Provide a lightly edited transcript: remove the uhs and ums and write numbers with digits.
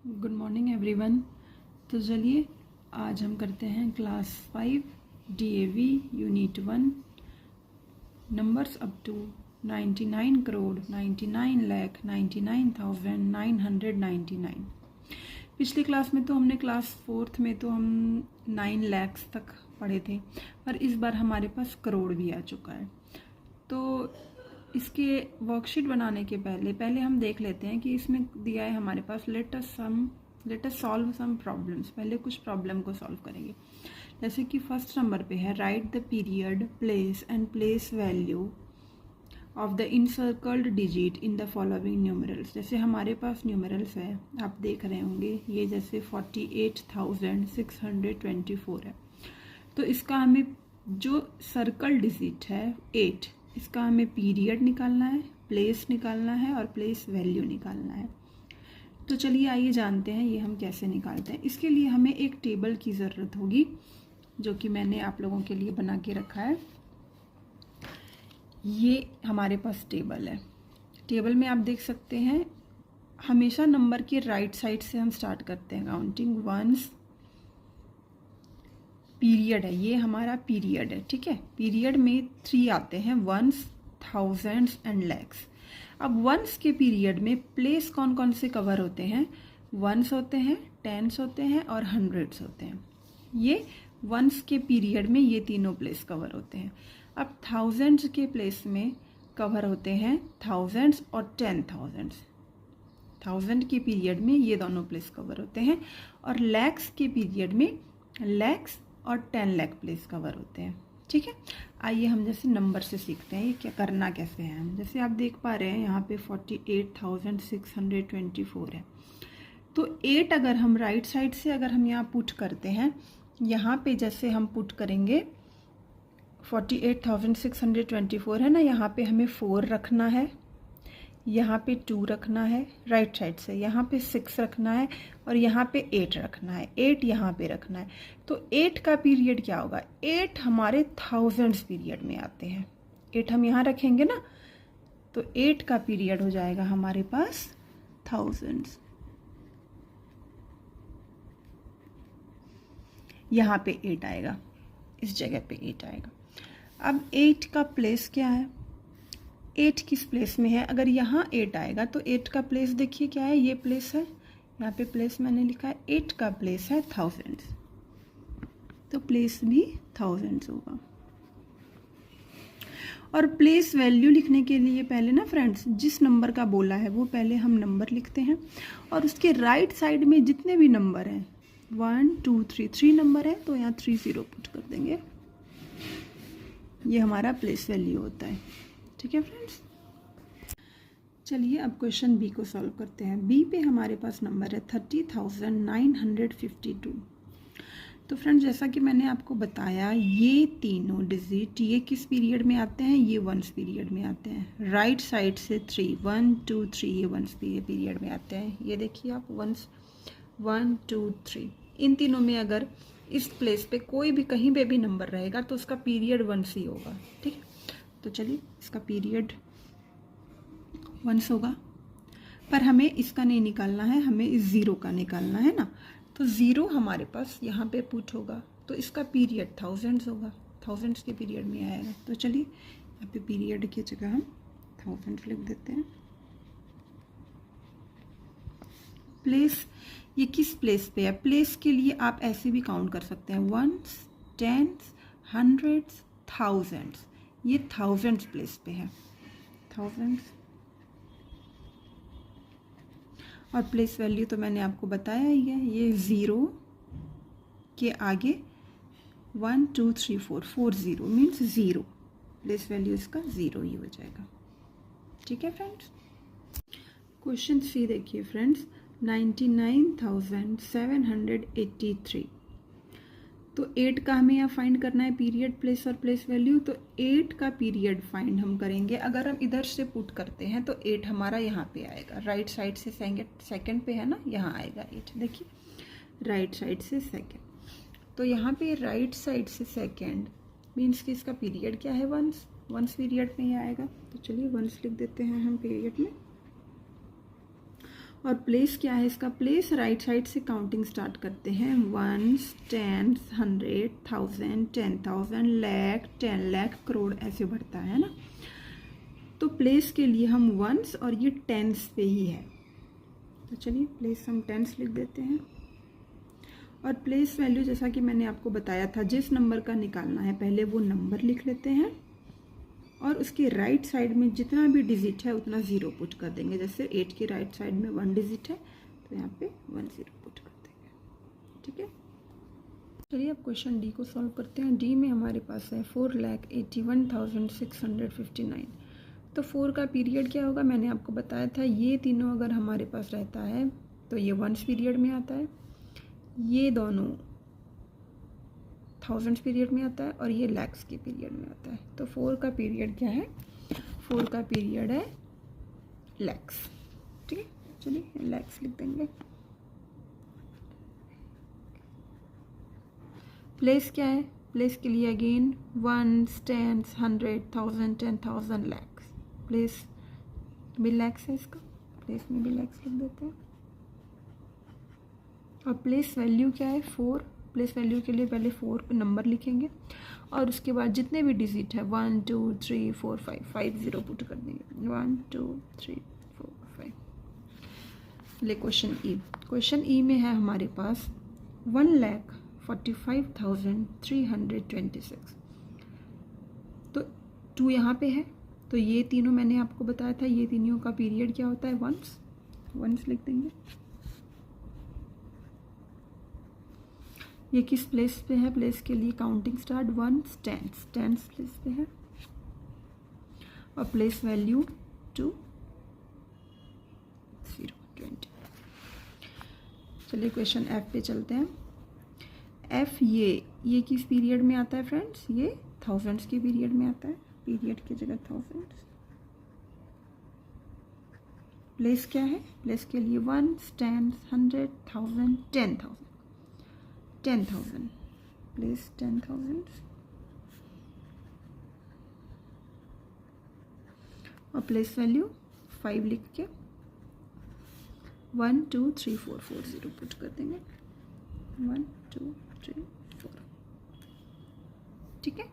Good morning everyone. तो चलिए आज हम करते हैं class 5 DAV unit 1 numbers up to 99 crore 99,99,999। पिछली क्लास में तो हमने क्लास 4th में तो हम 9 लाख तक पढ़े थे, पर इस बार हमारे पास करोड़ भी आ चुका है। तो इसके वर्कशीट बनाने के पहले हम देख लेते हैं कि इसमें दिया है हमारे पास let us solve some problems. पहले कुछ प्रॉब्लम को सॉल्व करेंगे। जैसे कि फर्स्ट नंबर पे है write the period place and place value of the encircled digit in the following numerals. जैसे हमारे पास न्यूमरल्स है, आप देख रहे होंगे, ये जैसे 48,624 है। तो इसका हमें जो सर्कल डिजिट है 8, इसका हमें पीरियड निकालना है, प्लेस निकालना है और प्लेस वैल्यू निकालना है। तो चलिए आइए जानते हैं ये हम कैसे निकालते हैं। इसके लिए हमें एक टेबल की ज़रूरत होगी, जो कि मैंने आप लोगों के लिए बना के रखा है। ये हमारे पास टेबल है। टेबल में आप देख सकते हैं हमेशा नंबर के राइट साइड से हम स्टार्ट करते हैं काउंटिंग। वंस पीरियड है, ये हमारा पीरियड है, ठीक है। पीरियड में 3 आते हैं, वंस, थाउजेंड्स एंड लैक्स। अब वंस के पीरियड में प्लेस कौन कौन से कवर होते हैं? वंस होते हैं, टेंस होते हैं और हंड्रेड्स होते हैं। ये वंस के पीरियड में ये तीनों प्लेस कवर होते हैं। अब थाउजेंड्स के प्लेस में कवर होते हैं थाउजेंड्स और 10,000। थाउजेंड के पीरियड में ये दोनों प्लेस कवर होते हैं। और लैक्स के पीरियड में लैक्स और 10 लाख प्लेस कवर होते हैं, ठीक है। आइए हम जैसे नंबर से सीखते हैं ये क्या करना कैसे है। हम जैसे आप देख पा रहे हैं यहाँ पे 48,624 है। तो 8 अगर हम राइट साइड से अगर हम यहाँ पुट करते हैं, यहाँ पे जैसे हम पुट करेंगे 48,624 है ना, यहाँ पे हमें 4 रखना है, यहाँ पे 2 रखना है राइट साइड से, यहाँ पे 6 रखना है और यहाँ पे 8 रखना है, 8 यहाँ पे रखना है। तो 8 का पीरियड क्या होगा? 8 हमारे थाउजेंड्स पीरियड में आते हैं। 8 हम यहाँ रखेंगे ना, तो 8 का पीरियड हो जाएगा हमारे पास थाउजेंड्स। यहाँ पे 8 आएगा, इस जगह पे 8 आएगा। अब 8 का प्लेस क्या है? 8 किस प्लेस में है? अगर यहाँ 8 आएगा तो 8 का प्लेस देखिए क्या है, ये प्लेस है, यहाँ पे प्लेस मैंने लिखा है। 8 का प्लेस है थाउजेंड्स, तो प्लेस भी थाउजेंड्स होगा। और प्लेस वैल्यू लिखने के लिए पहले ना फ्रेंड्स, जिस नंबर का बोला है वो पहले हम नंबर लिखते हैं, और उसके राइट साइड में जितने भी नंबर हैं 1 2 3 नंबर है, तो यहाँ 30 पुट कर देंगे। ये हमारा प्लेस वैल्यू होता है, ठीक है फ्रेंड्स। चलिए अब क्वेश्चन बी को सॉल्व करते हैं। बी पे हमारे पास नंबर है 30,952। तो फ्रेंड्स जैसा कि मैंने आपको बताया, ये तीनों डिजिट ये किस पीरियड में आते हैं? ये वंस पीरियड में आते हैं। राइट साइड से 3 1 2 3 ये वंस पीरियड में आते हैं। ये देखिए आप, वंस 1 2 3, इन तीनों में अगर इस प्लेस पे कोई भी कहीं पे भी नंबर रहेगा तो उसका पीरियड वंस ही होगा, ठीक है। तो चलिए इसका पीरियड वंस होगा, पर हमें इसका नहीं निकालना है, हमें इस 0 का निकालना है ना। तो 0 हमारे पास यहाँ पे पुट होगा, तो इसका पीरियड थाउजेंड्स होगा, थाउजेंड्स के पीरियड में आएगा। तो चलिए यहाँ पे पीरियड की जगह हम थाउजेंड्स लिख देते हैं। प्लेस, ये किस प्लेस पे है? प्लेस के लिए आप ऐसे भी काउंट कर सकते हैं, वंस, टेंस, हंड्रेड्स, थाउजेंड्स। ये थाउजेंड्स प्लेस पे है, थाउजेंड्स। और प्लेस वैल्यू तो मैंने आपको बताया ही है, ये 0 के आगे 1 2 3 4 0 मीन्स 0, प्लेस वैल्यू इसका 0 ही हो जाएगा, ठीक है फ्रेंड्स। क्वेश्चन सी देखिए फ्रेंड्स, 99,783। तो 8 का हमें यहाँ फाइंड करना है पीरियड, प्लेस और प्लेस वैल्यू। तो 8 का पीरियड फाइंड हम करेंगे। अगर हम इधर से पुट करते हैं तो 8 हमारा यहाँ पे आएगा, राइट साइड से सेकंड पे है ना, यहाँ आएगा 8। देखिए राइट साइड से सेकंड, तो यहाँ पे राइट साइड से सेकंड मीन्स कि इसका पीरियड क्या है? वंस, वंस पीरियड में ही आएगा। तो चलिए वंस लिख देते हैं हम पीरियड में। और प्लेस क्या है इसका? प्लेस राइट साइड से काउंटिंग स्टार्ट करते हैं, वंस, टेंस, 100, 1000, 10,000, लाख, 10 लाख, करोड़, ऐसे बढ़ता है ना। तो प्लेस के लिए हम वंस और ये टेंस पे ही है, तो चलिए प्लेस हम टेंस लिख देते हैं। और प्लेस वैल्यू जैसा कि मैंने आपको बताया था, जिस नंबर का निकालना है पहले वो नंबर लिख लेते हैं और उसके राइट साइड में जितना भी डिजिट है उतना 0 पुट कर देंगे। जैसे 8 के राइट साइड में 1 डिजिट है तो यहाँ पे 1 0 पुट कर देंगे, ठीक है। चलिए अब क्वेश्चन डी को सॉल्व करते हैं। डी में हमारे पास है 4,81,659। तो 4 का पीरियड क्या होगा? मैंने आपको बताया था, ये तीनों अगर हमारे पास रहता है तो ये वंस पीरियड में आता है, ये दोनों थाउजेंड्स पीरियड में आता है और ये लैक्स के पीरियड में आता है। तो 4 का पीरियड क्या है? 4 का पीरियड है लैक्स, ठीक है। चलिए लैक्स लिख देंगे। प्लेस क्या है? प्लेस के लिए again ones, tens, 100, 1000, 10,000, lakhs. Place भी लैक्स है, इसका प्लेस में भी लैक्स लिख देते हैं। और प्लेस वैल्यू क्या है? 4। प्लेस वैल्यू के लिए पहले 4 नंबर लिखेंगे और उसके बाद जितने भी डिजिट है 1 2 3 4 5 5 0 पुट कर देंगे, 1 2 3 4 5। ले क्वेश्चन ई। क्वेश्चन ई में है हमारे पास 1,45,326। तो 2 यहाँ पे है, तो ये तीनों मैंने आपको बताया था, ये तीनों का पीरियड क्या होता है? वंस। वंस लिख देंगे। ये किस प्लेस पे है? प्लेस के लिए counting start, ones, tens, tens place पे है और प्लेस वैल्यू 2 0 20। चलिए क्वेश्चन एफ पे चलते हैं। एफ ये किस पीरियड में आता है फ्रेंड्स? ये थाउजेंड्स के पीरियड में आता है, पीरियड की जगह थाउजेंड्स। प्लेस क्या है? प्लेस के लिए वंस, टेंस, 100, 1000, 10,000, 10,000, प्लेस 10,000 और प्लेस वैल्यू 5 लिख के 1 2 3 4 4 0 पुट कर देंगे, 1 2 3 4, ठीक है।